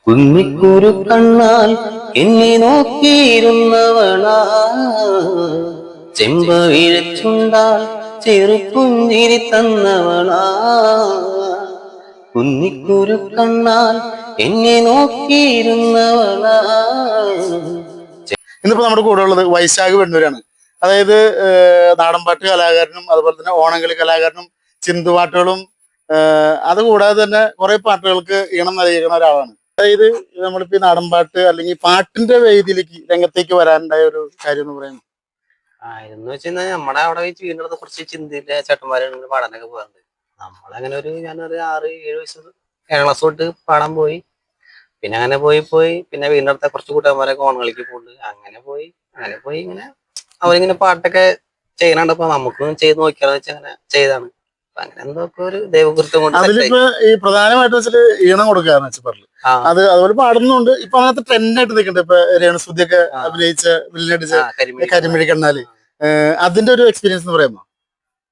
കുന്നിക്കുരു കണ്ണാൽ എന്നെ നോക്കിയിരുന്നവളാ, ചെമ്പവിഴച്ചുണ്ടാൽ ചെറുപുഞ്ചിരി തന്നവളാ. കുന്നിക്കുരു കണ്ണാൽ എന്നെ നോക്കിയിരുന്നവളാ. ഇന്നിപ്പോ നമ്മുടെ കൂടെ ഉള്ളത് വൈശാഖ് വെണ്ണൂരാണ്. അതായത് നാടൻപാട്ട് കലാകാരനും അതുപോലെ തന്നെ ഓണംകളി കലാകാരനും ചിന്തുപാട്ടുകളും അതുകൂടാതെ തന്നെ കുറെ പാട്ടുകൾക്ക് ഈണം നൽകിയിരിക്കുന്ന ഒരാളാണ്. അതായത് നമ്മളിപ്പോ ഈ നാടൻപാട്ട് അല്ലെങ്കിൽ പാട്ടിന്റെ വേദിയിലേക്ക് രംഗത്തേക്ക് വരാനുണ്ടായ ഒരു കാര്യം എന്ന് പറയുന്നത് എന്ന് വെച്ചാൽ നമ്മുടെ അവിടെ വെച്ച് വീടിനടുത്ത് കുറച്ച് ചിന്തയിലെ ചേട്ടന്മാരാണ് പാടാനൊക്കെ പോകാറുണ്ട്. നമ്മളങ്ങനെ ഞാനൊരു 6-7 വയസ്സ് 7 ക്ലാസ് തൊട്ട് പാടാൻ പോയി. പിന്നെ അങ്ങനെ പോയി പിന്നെ വീടിന്റെ അടുത്ത കുറച്ച് കൂട്ടുകാരന്മാരൊക്കെ ഓണങ്ങളിലേക്ക് പോകുന്നുണ്ട്. അങ്ങനെ പോയി ഇങ്ങനെ അവരിങ്ങനെ പാട്ടൊക്കെ ചെയ്യണുണ്ടപ്പോ നമുക്കും ചെയ്ത് നോക്കിയാന്ന് വെച്ചാൽ അങ്ങനെ ചെയ്താണ്. അങ്ങനെ എന്തൊക്കെ ഒരു ദൈവകൃത്യം കൊണ്ട് അതിലിപ്പോ ഈ പ്രധാനമായിട്ട് വെച്ചിട്ട് ഈണം കൊടുക്കാന്ന് വെച്ചാൽ പറഞ്ഞു. അത് അതുപോലെ പാടുന്നുണ്ട്. ഇപ്പൊ അങ്ങനത്തെ ട്രെൻഡായിട്ട് നിൽക്കുന്നുണ്ട്. ഇപ്പൊ രേണുസുദ്ധിയൊക്കെ അഭിനയിച്ച വില്ലനടിച്ച കരിമിഴി കണ്ണാല്, അതിന്റെ ഒരു എക്സ്പീരിയൻസ് എന്ന് പറയുമ്പോ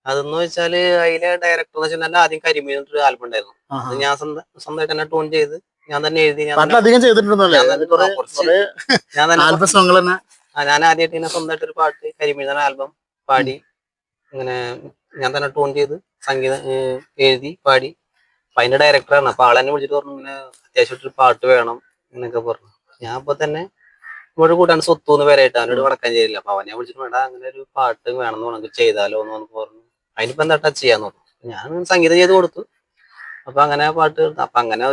അതെന്ന് വെച്ചാല് അതിലെ ഡയറക്ടർ എന്ന് വെച്ചാൽ ആദ്യം കരിമീൻ ഒരു ആൽബം ഉണ്ടായിരുന്നു. അത് ഞാൻ സ്വന്തമായിട്ട് തന്നെ ട്യൂൺ ചെയ്ത് ഞാൻ തന്നെ എഴുതി. അധികം ചെയ്തിട്ടുണ്ടല്ലേ? ഞാൻ ആദ്യമായിട്ട് ഇങ്ങനെ സ്വന്തമായിട്ട് ഒരു പാട്ട് കരിമീൻ ആൽബം പാടി ഇങ്ങനെ ഞാൻ തന്നെ ട്യൂൺ ചെയ്ത് സംഗീതം എഴുതി പാടി. അപ്പൊ അതിന്റെ ഡയറക്ടറാണ്. അപ്പൊ ആളെന്നെ വിളിച്ചിട്ട് പറഞ്ഞു ഇങ്ങനെ അത്യാവശ്യമായിട്ടൊരു പാട്ട് വേണം എന്നൊക്കെ പറഞ്ഞു. ഞാൻ അപ്പൊ തന്നെ ഇവിടെ കൂട്ടാണ് സ്വത്തൂന്ന് പേരായിട്ട് അവനോട് വടക്കാൻ ചെയ്തില്ല. അപ്പൊ അവനെ വിളിച്ചിട്ട് വേണ്ട അങ്ങനെ ഒരു പാട്ട് വേണമെന്ന് നമുക്ക് ചെയ്താലോ എന്ന് നമുക്ക് പറഞ്ഞു. അതിനിപ്പോ എന്താ ചെയ്യാന്ന് പറഞ്ഞു. ഞാൻ സംഗീതം ചെയ്ത് കൊടുത്തു. അപ്പൊ അങ്ങനെ പാട്ട് അപ്പൊ അങ്ങനെ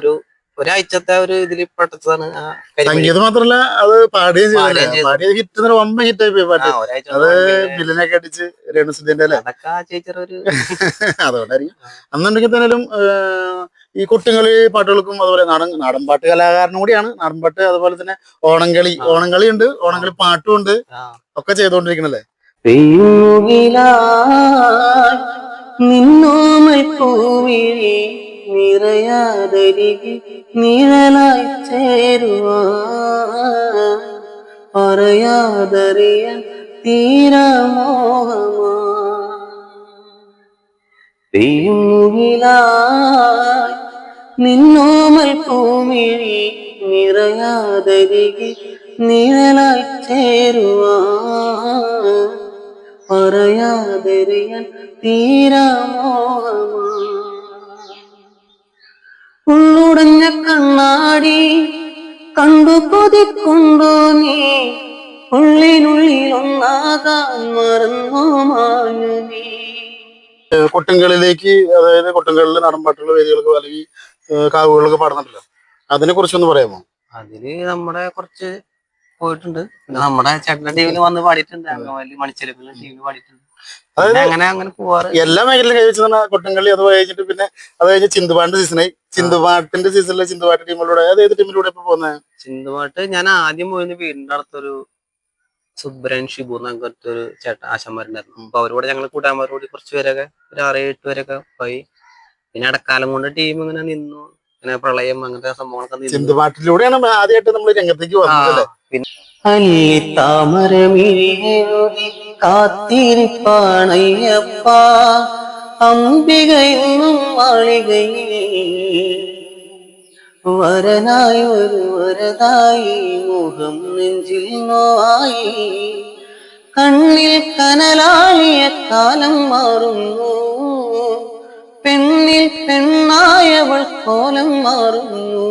ഒരാഴ്ചത്തെ ഒരു ഇതിൽ പെട്ടതാണ്. സംഗീതം മാത്രല്ല അത് പാടുകയും ഹിറ്റ് വമ്പ ഹിറ്റായി പോയി പാട്ട്. അത് ബില്ലിനൊക്കെ അടിച്ച് രേണുസുദ്ധിന്റെ അല്ലേ? അതുകൊണ്ടായിരിക്കും. അന്നുണ്ടെങ്കിൽ തന്നെയും ഈ കൊട്ടുകളി പാട്ടുകൾക്കും അതുപോലെ നാടൻപാട്ട് കലാകാരനും കൂടിയാണ്. നാടൻപാട്ട് അതുപോലെ തന്നെ ഓണംകളി ഉണ്ട്, ഓണംകളി പാട്ടും ഉണ്ട്, ഒക്കെ ചെയ്തോണ്ടിരിക്കണല്ലേ? നിറയാതരികി നിഴലായി ചേരുവാൻ പറയാതറിയാൻ തീരമോഹമാ. പെയ്യുമുകിലായി നിന്നോമൽ പൂമിഴി നിറയാതരികി നിഴലായി ചേരുവാൻ പറയാതറിയാൻ തീരമോഹമാ. ഉള്ളുടഞ്ഞ കണ്ണാടി കണ്ടു കൊതിക്കൊണ്ടോ നീ, ഉള്ളിനുള്ളിൽ ഒന്നാകാൻ മറന്നോ മാഞ്ഞു നീ. കൊട്ടുകളിലേക്ക്, അതായത് കൊട്ടുകളിൽ നാടൻപാട്ടുള്ള വേദികൾക്ക് അല്ലെങ്കിൽ കാവുകളൊക്കെ പാടുന്നുണ്ടല്ലോ, അതിനെ കുറിച്ചൊന്ന് പറയാമോ? അതില് നമ്മുടെ കുറച്ച് പോയിട്ടുണ്ട്. നമ്മുടെ ചേട്ടന്റെ ടീമിൽ വന്ന് പാടിയിട്ടുണ്ട്. മണിച്ചെലപ്പിന്റെ ടീമിൽ പാടിയിട്ടുണ്ട്. അങ്ങനെ പോവാറ്. എല്ലാ മേഖലയിലും കൈവച്ച കൊട്ടംകളി. അത് കഴിഞ്ഞിട്ട് പിന്നെ അത് കഴിഞ്ഞ് ചിന്തുപാട്ടിന്റെ സീസണായി. ചിന്തുപാട്ടിന്റെ സീസണിലെ ചിന്തുപാട്ട് ടീമിലൂടെ ഏത് ടീമിലൂടെ ഇപ്പൊ പോകുന്നത്? ചിന്തുപാട്ട് ഞാൻ ആദ്യം പോയത് വീടിന്റെ അടുത്തൊരു സുബ്രൻ ഷിബു എന്നൊക്കെ ഒരു ചേട്ടൻ ആശാന്മാരുണ്ടായിരുന്നു. അപ്പൊ അവരോട് ഞങ്ങൾ കൂട്ടാന്മാരോട് കുറച്ച് പേരൊക്കെ ഒരു 6-7 പേരൊക്കെ പോയി. പിന്നെ ഇടക്കാലം കൊണ്ട് ടീം ഇങ്ങനെ നിന്നു. ഇങ്ങനെ പ്രളയം അങ്ങനത്തെ സംഭവങ്ങളൊക്കെ ചിന്തുപാട്ടിലൂടെയാണ് ആദ്യമായിട്ട് നമ്മൾ രംഗത്തേക്ക് വന്നത്. താമരമിഴിയെഴുതി കാത്തിരിപ്പാണയ്യപ്പ അംബികയെന്നും മാളികയിൽ വരനായി ഒരു വരതായി മുഖം നെഞ്ചിൽ നോവായി കണ്ണിൽ കനലാളിയ കാലം മാറുന്നു പെണ്ണിൽ പെണ്ണായവൾ കോലം മാറുന്നു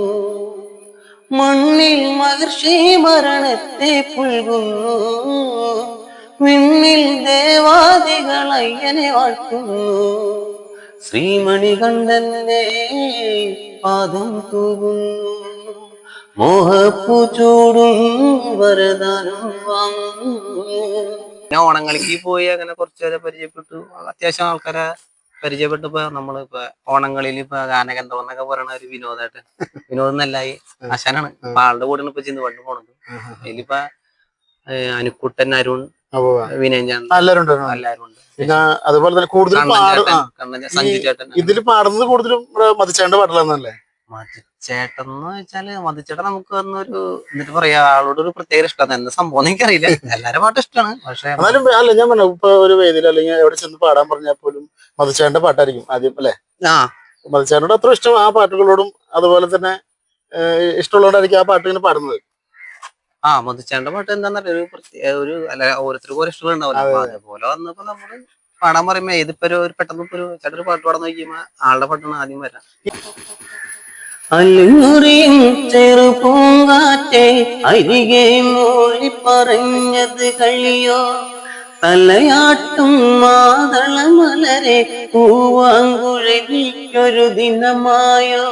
മണ്ണിൽ മഹർഷി മരണത്തെ പുൽകുന്നു വിണ്ണിൽ ദേവാദികൾ അയ്യനെ വാഴ്ത്തുന്നു ശ്രീമണികണ്ഠന്റെ പാദം തൂകുന്നു മോഹപ്പൂ ചൂടും വരദാനം വാങ്ങുന്നു. ഓണങ്ങളിക്ക് പോയി അങ്ങനെ കുറച്ചുപേരെ പരിചയപ്പെട്ടു. അത്യാവശ്യം ആൾക്കാരെ പരിചയപ്പെട്ടപ്പോ നമ്മളിപ്പോ ഓണങ്ങളിൽ ഇപ്പൊ ഗാനകേന്ദ്രം എന്നൊക്കെ പറയണ ഒരു വിനോദം നല്ലായി ആശാനാണ്. അപ്പൊ ആളുടെ കൂടെയാണ് ഇപ്പൊ ചിന്തുപാട്ട് പോണത്. അതിലിപ്പോ അനുക്കുട്ടൻ, അരുൺ, വിനയൻ എല്ലാരും ഉണ്ട്. പിന്നെ അതുപോലെ തന്നെ കൂടുതലും സഞ്ജു ചേട്ടൻ. ഇതിൽ പാടുന്നത് കൂടുതലും മതിച്ചേണ്ട പാട്ടിലാന്നല്ലേ? മതിച്ചേട്ടൻ എന്ന് വെച്ചാല് മതിച്ചേട്ടൻ നമുക്ക് വന്നൊരു എന്നിട്ട് പറയാ ആളോട് ഒരു പ്രത്യേക ഇഷ്ടമാണ്. എന്താ സംഭവം എനിക്കറിയില്ല. എല്ലാരും പാട്ട് ഇഷ്ടമാണ്. പക്ഷെ എന്നാലും അല്ല ഞാൻ പറഞ്ഞു ഇപ്പൊ ഒരു വേദിയിൽ അല്ലെങ്കിൽ എവിടെ ചെന്ന് പാടാൻ പറഞ്ഞാൽ പോലും മതിച്ചേണ്ട പാട്ടായിരിക്കും ആദ്യം അല്ലെ? മതിച്ചേട്ടനോട് അത്ര ഇഷ്ടം ആ പാട്ടുകളോടും അതുപോലെ തന്നെ ഇഷ്ടമുള്ളതുകൊണ്ടായിരിക്കും ആ പാട്ട് ഇങ്ങനെ പാടുന്നത്. മുതിച്ചേണ്ട പാട്ട് എന്താന്നറിയ ഒരു ഒരു അല്ല ഓരോരുത്തർക്കും ഓരോ ഇഷ്ടങ്ങളുണ്ടാവില്ല. അപ്പൊ അതേപോലെ വന്നപ്പോ നമ്മള് പാടാൻ പറയുമ്പോ ഇതിപ്പോ ഒരു പെട്ടെന്ന് ഇപ്പൊ ഒരു ചേട്ടൊരു പാട്ട് പാടാൻ നോക്കിയുമ്പോ ആളുടെ പാട്ടാണ് ആദ്യം വരാം. അല്ലുറിയും ചെറുപൂങ്കാറ്റെ അരികെ മൂളി പറഞ്ഞത് കഴിയോ തലയാട്ടും മാതളമലരെ പൂവാങ്കുഴലിക്കൊരു ദിനമായോ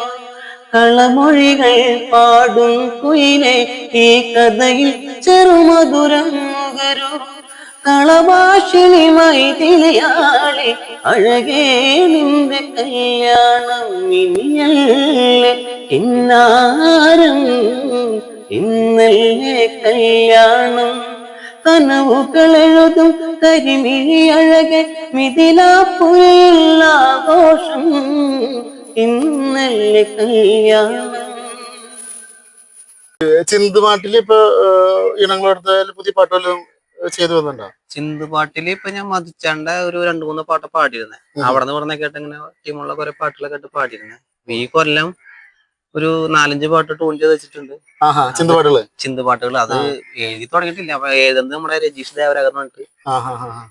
കളമൊഴികൾ പാടും കുയിലെ ഈ കഥയിൽ ചെറുമധുരം നുകരൂ കളഭാഷിണി മൈഥിലിയാളെ അഴകേ നിന്റെ കല്യാണം ഇനിയല്ലേ ഇന്നാരം ഇന്നല്ലേ കല്യാണം കനവുകളെഴുതും കരിമിഴി അഴകെ മിഥിലാപ്പുഴയിലാഘോഷം ഇന്നല്ലേ കല്യാണം. ചിന്തുപാട്ടിൽ ഇപ്പൊ ഇണങ്ങളെടുത്ത പുതിയ പാട്ടുകളും ചെയ്തു വന്നിട്ടുണ്ടോ? ചിന്തുപാട്ടില് ഇപ്പൊ ഞാൻ മതിച്ചാണ്ട ഒരു 2-3 പാട്ട് പാടിയിരുന്നേ. അവിടെ നിന്ന് പറഞ്ഞ കേട്ട് ഇങ്ങനെ ടീമുള്ള കുറെ പാട്ടുകളൊക്കെ ഇട്ട് പാടിയിരുന്നേ. ഈ കൊല്ലം ഒരു 4-5 പാട്ട് ട്യൂൺ ചെയ്ത് വെച്ചിട്ടുണ്ട്. ചിന്തുപാട്ടുകൾ അത് എഴുതി തുടങ്ങിയിട്ടില്ല. അപ്പൊ എഴുതുന്നത് നമ്മുടെ രജീഷ് ദേവരാഗം പറഞ്ഞിട്ട്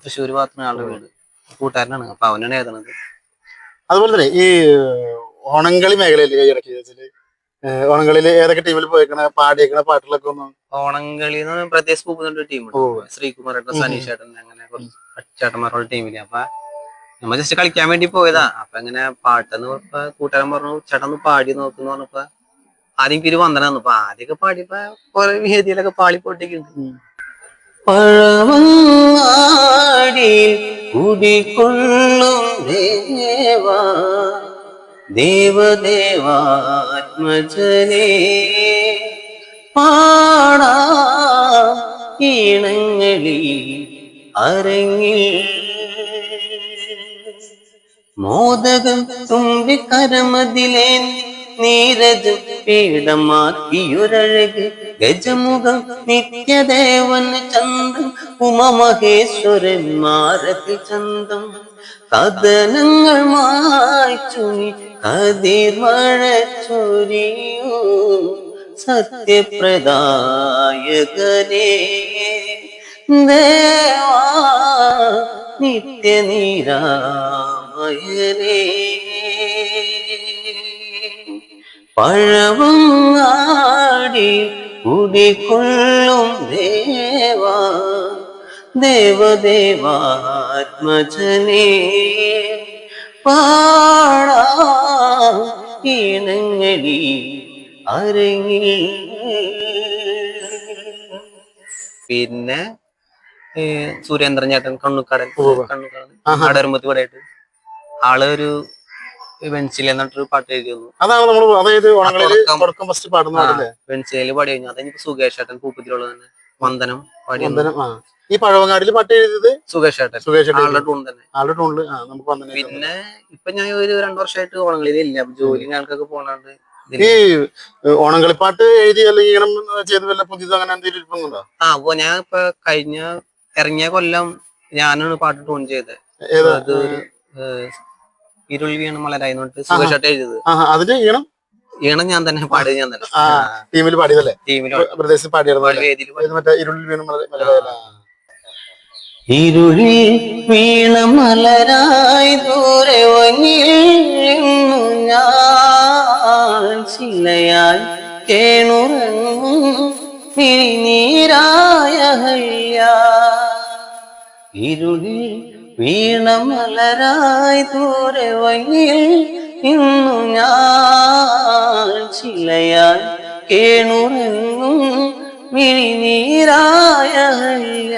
തൃശ്ശൂർ ഭാഗത്തുനിന്ന് ആളുടെ വീട് കൂട്ടുകാരനാണ്. അപ്പൊ അവനാണ് എഴുതുന്നത്. അതുപോലെ തന്നെ ഈ ഓണംകളി മേഖലയിൽ ഇടയ്ക്ക് ഓണങ്ങളിൽ ഏതൊക്കെ ടീമിൽ പോയിക്കണ പാടിയേക്കണ പാട്ടുകളൊക്കെ ഒന്ന്? ഓണംകളി പ്രത്യേകിച്ച് പോകുന്ന ടീമുണ്ട്. ശ്രീകുമാർ ഏട്ടൻ, സനീഷ് ഏട്ടൻ, അങ്ങനെ കുറച്ച് ചേട്ടന്മാരുടെ ടീമില്. അപ്പൊ നമ്മ ജസ്റ്റ് കളിക്കാൻ വേണ്ടി പോയതാ. അപ്പൊ ഇങ്ങനെ പാട്ടെന്ന് കൂട്ടുകാരൻ പറഞ്ഞു ചേട്ടൻ ഒന്ന് പാടി നോക്കുന്നു പറഞ്ഞപ്പോ ആദ്യം എനിക്ക് വന്നനാന്ന്. അപ്പൊ ആദ്യമൊക്കെ പാടിയപ്പോ കുറെ വേദിയിലൊക്കെ പാളി പൊട്ടിക്കുന്നുണ്ട്. പഴവങ്ങാടിയിൽ കുടികൊള്ളും ദേവാ ദേവദേവാത്മജനേ പാടാ ഈണങ്ങളിൽ അരങ്ങിൽ മോദകം തുമ്പിക്കരമതിലേ നീരജ് പീഠമാക്കിയൊരഴക് ഗജമുഖം നിത്യദേവൻ ചന്തം ഉമമഹേശ്വരന്മാരതി ചന്തം കഥനങ്ങൾ മായ്ച്ചു കതിർമഴ ചൊരിയൂ സത്യപ്രദായകനേ ദേവാ നിത്യനീരാമയനേ പഴവങ്ങാടി കുടികൊള്ളും ദേവാ ദേവദേവാത്മജനേ പാടാ ഈണങ്ങളിൽ അരങ്ങിൽ. പിന്നെ സുരേന്ദ്രൻ ചേട്ടൻ കണ്ണുക്കാടൻ അടരുമ്പത്തി പടയായിട്ട് ആള് ഒരു വെൻസില എന്നിട്ടൊരു പാട്ട് എഴുതി വന്നു. അതാണ് നമ്മൾ അതായത് വെൻസിലയില് പാടി കഴിഞ്ഞു. അതെനിക്ക് സുകേഷ് ചേട്ടൻ പൂപ്പത്തിലുള്ള തന്നെ വന്ദനം പാടി. ഈ പഴവങ്ങാടിയിൽ പാട്ട് എഴുതിയത് സുകേഷ് ചേട്ടൻ, ആളുടെ ടൂൺ തന്നെ. പിന്നെ ഇപ്പൊ ഞാൻ ഒരു 2 വർഷമായിട്ട് ഓണങ്ങളിലില്ല. ജോലി ആൾക്കൊക്കെ പോണാണ്ട്. ഈ ഓണംകളിപ്പാട്ട് എഴുതി അല്ലെങ്കിൽ ഇങ്ങനെ ചെയ്ത് വല്ല പുതിയത് അങ്ങനെ എന്തെങ്കിലും ഇരിപ്പുണ്ടോ? അപ്പൊ ഞാൻ ഇപ്പൊ ഇറങ്ങിയ കൊല്ലം ഞാനാണ് പാട്ട് ടൂൺ ചെയ്തത്. അത് ഇരുൾ വീണ മലരായി സുകേഷ് ചേട്ടൻ എഴുതിയത്. അതിന്റെ ഈണം ഞാൻ തന്നെ പാടിയത്. ഞാൻ തന്നെ ടീമിൽ പാടിയതല്ലേ? പ്രദേശത്ത് പാടിയത് ഇരുളിൽ വീണ മലരായി ദൂരെ വന്നിരുന്നു ഞാൻ ശിലയായി കേണുറങ്ങും നീരായ ഹയ്യ. ഇരുളിൽ വീണ മലരായി ദൂരെ വന്നിൽ ഇന്നു ഞാൻ ശിലയായി കേണുറങ്ങും മിഴിനീരായ ഹയ്യ.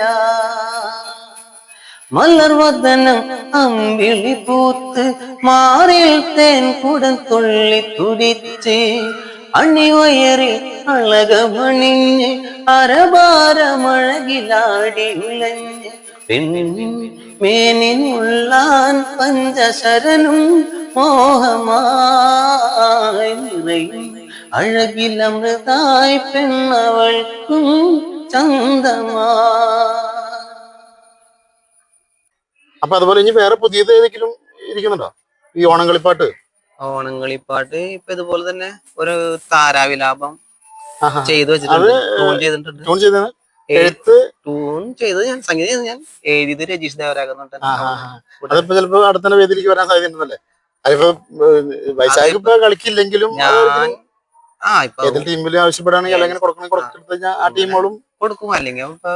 മലർവദനം അമ്പിളി പൂത്ത് മാറിൽ തേൻ കുടം തുള്ളി തുടിച്ച് അണിവയറിൽ അളകമണിഞ്ഞ് അരഭാരമഴകിലാടി ഉലഞ്ഞ് പെണ്ണിൻ മേനിനുള്ളാൻ പഞ്ചശരനും മോഹമായി നിറയും അഴകിലമൃതായി പെണ്ണവൾക്കും ചന്തമാ. അപ്പൊ അതുപോലെ ഇനി വേറെ പുതിയത് ഏതെങ്കിലും ഇരിക്കുന്നുണ്ടോ ഈ ഓണംകളിപ്പാട്ട്? ഓണങ്ങളിപ്പാട്ട് ഇപ്പൊ ഇതുപോലെ തന്നെ ഒരു താരാവിലാപം ആഹാ. ചെയ്തു അത് വെച്ചിട്ടുണ്ട്, ട്യൂൺ ചെയ്തിട്ടുണ്ട്. ട്യൂൺ ചെയ്തത് എഴുത്ത്. ട്യൂൺ ചെയ്തത് ഞാൻ, സംഗീതം ചെയ്തത് ഞാൻ, എഴുതിയത് രജീഷ് ദേവരാഗം അതിപ്പോ ചിലപ്പോ അടുത്ത വേദിയിലേക്ക് വരാൻ സാധ്യതയുണ്ടല്ലേ? അതിപ്പോ വൈശാഖ് ഇപ്പൊ കളിക്കില്ലെങ്കിലും ഞാൻ ഇപ്പൊ ഏതെങ്കിലും ടീമിൽ ആവശ്യപ്പെടുകയാണെങ്കിൽ അല്ലെങ്കിൽ കൊടുക്കണമെങ്കിൽ കൊടുത്തു കഴിഞ്ഞാൽ ആ ടീമുകളും കൊടുക്കും. അല്ലെങ്കിൽ ഇപ്പൊ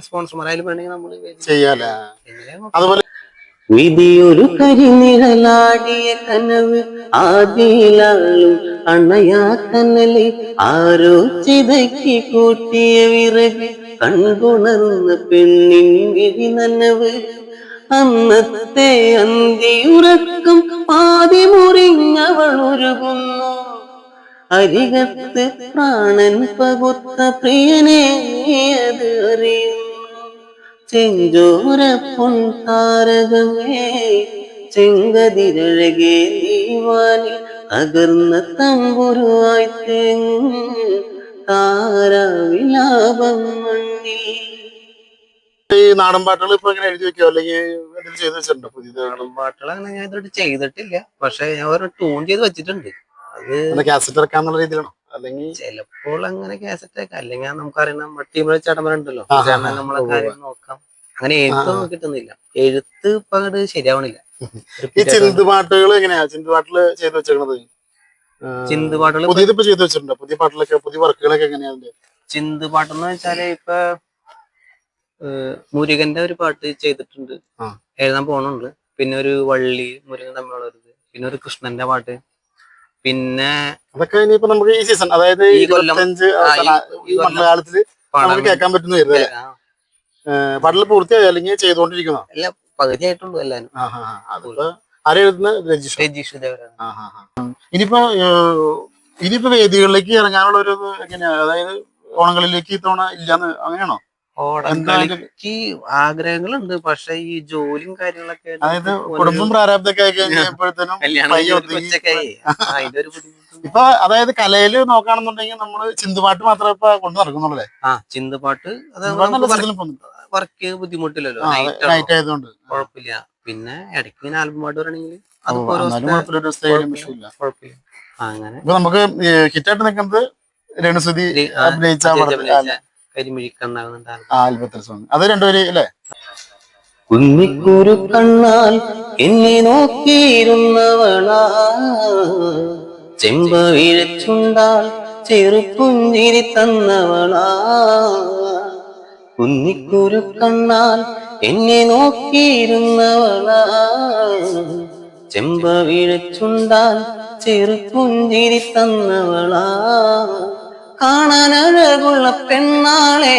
സ്പോൺസർമാരായാലും വേണമെങ്കിൽ നമ്മള് ചെയ്യാല്ലേ. എങ്ങനെ അതുപോലെ വിധിയൊരു കരിനിഴലാടിയ കനവ് ആദിയിലാളും അണയാ കനല് ആരോ ചിതയ്ക്ക് കൂട്ടിയ വിറക് കൺകുണർന്ന പെണ്ണിൻ വിഴി നനവ് അന്നത്തെ അന്തിയുറക്കം പാതി മുറിഞ്ഞവൾ ഒരുകുന്നു അരികത്ത് പ്രാണൻ പകുത്ത പ്രിയനെ നീ അത് അറിയുന്നു ചെഞ്ചോര പൊൻതാരകമേ ചെങ്കതിരഴകേ നീവാനിൽ അകർന്ന തമ്പുരുവായി തേങ്ങും താരാവിലാപം മണ്ണിൽ. ഈ നാടൻ പാട്ടുകൾ ഇപ്പൊ ഇങ്ങനെ എഴുതി വെക്കോ അല്ലെങ്കിൽ എന്തെങ്കിലും ചെയ്ത് വെച്ചിട്ടുണ്ടോ പുതിയത്? നാടൻ പാട്ടുകൾ അങ്ങനെ ഞാൻ ഇതുവരെ ചെയ്തിട്ടില്ല, പക്ഷെ ഞാൻ ഒരു ട്യൂൺ ചെയ്ത് വെച്ചിട്ടുണ്ട്. അത് കാസറ്റ് ഇറക്കാന്നുള്ള രീതിയിലാണോ അല്ലെങ്കിൽ? ചിലപ്പോൾ അങ്ങനെ കാസറ്റ് ഒക്കെ, അല്ലെങ്കിൽ നമുക്കറിയാം നമ്മുടെ ടീമിലെ ചേട്ടന്മാരുണ്ടല്ലോ, നമ്മളെ കാര്യം നോക്കാം. അങ്ങനെ എഴുത്തൊന്നും കിട്ടുന്നില്ല, എഴുത്ത് ഇപ്പൊ അങ്ങോട്ട് ശരിയാവണില്ല. ഈ ചിന്ത് പാട്ടുകൾ എങ്ങനെയാ ചിന്ത് പാട്ടില് ചെയ്ത് വെച്ചേക്കണത്? ചിന്ത് പാട്ടുകൾ പുതിയത് ഇപ്പൊ ചെയ്ത് വെച്ചിട്ടുണ്ടോ? പുതിയ പാട്ടിലൊക്കെ പുതിയ വർക്കുകളൊക്കെ എങ്ങനെയാ? ചിന്ത് പാട്ടെന്ന് വെച്ചാല് ഇപ്പൊ മുരുകന്റെ ഒരു പാട്ട് ചെയ്തിട്ടുണ്ട്, എഴുതാൻ പോണുണ്ട്. പിന്നെ ഒരു വള്ളി മുരുകൻ തമ്മിലുള്ള ഒരു, പിന്നെ ഒരു കൃഷ്ണന്റെ പാട്ട്, പിന്നെ അതൊക്കെ ഇനിയിപ്പോ നമുക്ക് ഈ സീസൺ, അതായത് ഈ കൊല്ലം മണ്ഡലകാലത്തില് നമുക്ക് കേൾക്കാൻ പറ്റുന്ന വരുന്നത് പാട്ടിൽ പൂർത്തിയായി അല്ലെങ്കിൽ ചെയ്തുകൊണ്ടിരിക്കുന്നോ? എല്ലാം പകുതിയായിട്ടുള്ളൂ എല്ലാരും. അതിപ്പോ ആരെഴുതുന്ന? രജീഷ് ദേവരാഗം. ഇനിയിപ്പോ വേദികളിലേക്ക് ഇറങ്ങാനുള്ള ഒരു എങ്ങനെയാ? അതായത് ഓണങ്ങളിലേക്ക് ഇത്തവണ ഇല്ലാന്ന് അങ്ങനെയാണോ? ഓണങ്ങളിലേക്ക് ആഗ്രഹങ്ങളുണ്ട്, പക്ഷെ ഈ ജോലിയും കാര്യങ്ങളൊക്കെ, അതായത് കുടുംബം പ്രാരാബ്ദമൊക്കെ ആയി കഴിഞ്ഞപ്പോഴത്തേനും ഇപ്പൊ അതായത് കലയില് നോക്കുകയാണെന്നുണ്ടെങ്കിൽ നമ്മള് ചിന്തുപാട്ട് മാത്രമേ ഇപ്പൊ കൊണ്ട് നടക്കുന്നുള്ളൂ. ചിന്തുപാട്ട് വർക്ക് ബുദ്ധിമുട്ടില്ലല്ലോ, നൈറ്റ് ആയതുകൊണ്ട് കുഴപ്പമില്ല. പിന്നെ ഇടയ്ക്ക് ഇങ്ങനെ ആൽബം പാട്ട് പറയണെങ്കിൽ കുഴപ്പമില്ല. അങ്ങനെ ഇപ്പൊ നമുക്ക് ഹിറ്റായിട്ട് നിൽക്കുന്നത് രേണുസുതി അഭിനയിച്ച ആൽബത്തിൽ സോങ്, അത് രണ്ടുപേര് അല്ലേ? കുന്നിക്കൂരു കണ്ണാൽ എന്നെ നോക്കിയിരുന്നവളാ ചെമ്പ വീഴച്ചുണ്ടാൽ ചെറുപുഞ്ചിരി തന്നവളാ കുന്നിക്കൂരു കണ്ണാൽ എന്നെ നോക്കിയിരുന്നവളാ ചെമ്പ വീഴച്ചുണ്ടാൽ ചെറുപുഞ്ചിരി തന്നവളാ കാണാനഴകുള്ള പെണ്ണാളെ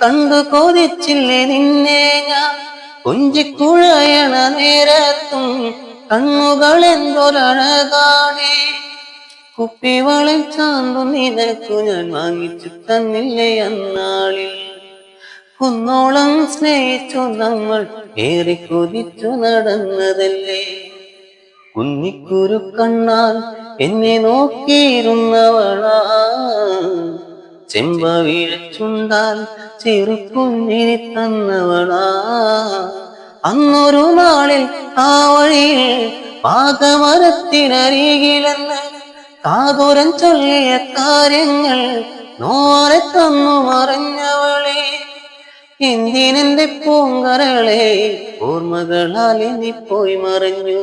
കണ്ടു കൊതിച്ചില്ലേ നിന്നെ ഞാൻ കുഞ്ചിക്കുഴയണ നേരത്തും കണ്ണുകൾ എന്തൊരഴകാണേ കുപ്പിവളിൽ ചാന്തു നിനക്കു ഞാൻ വാങ്ങിച്ചു തന്നില്ലേ അന്നാളിൽ കുന്നോളം സ്നേഹിച്ചു നമ്മൾ ഏറെ കൊതിച്ചു നടന്നതല്ലേ കുന്നിക്കുരു കണ്ണാൽ എന്നെ നോക്കിയിരുന്നവളാ ചെമ്പ വീഴച്ചുണ്ടാൽ ചെറുപുഞ്ചിരി തന്നവളാ അന്നൊരു നാളിൽ ആ വഴിയിൽ പാകമരത്തിനരികിലെന്ന് കാതോരൻ ചൊല്ലിയ കാര്യങ്ങൾ നോരെ തന്നു മറിഞ്ഞവളെ എന്തിനെന്റെ പൂങ്കരളെ ഓർമ്മകളാൽ നീ പോയി മറിഞ്ഞു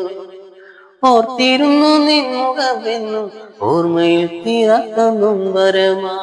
ഓർത്തിരുന്നു നിൻമുഖമെന്നും ഓർമ്മയിൽ തീരാത്ത നൊമ്പരമാ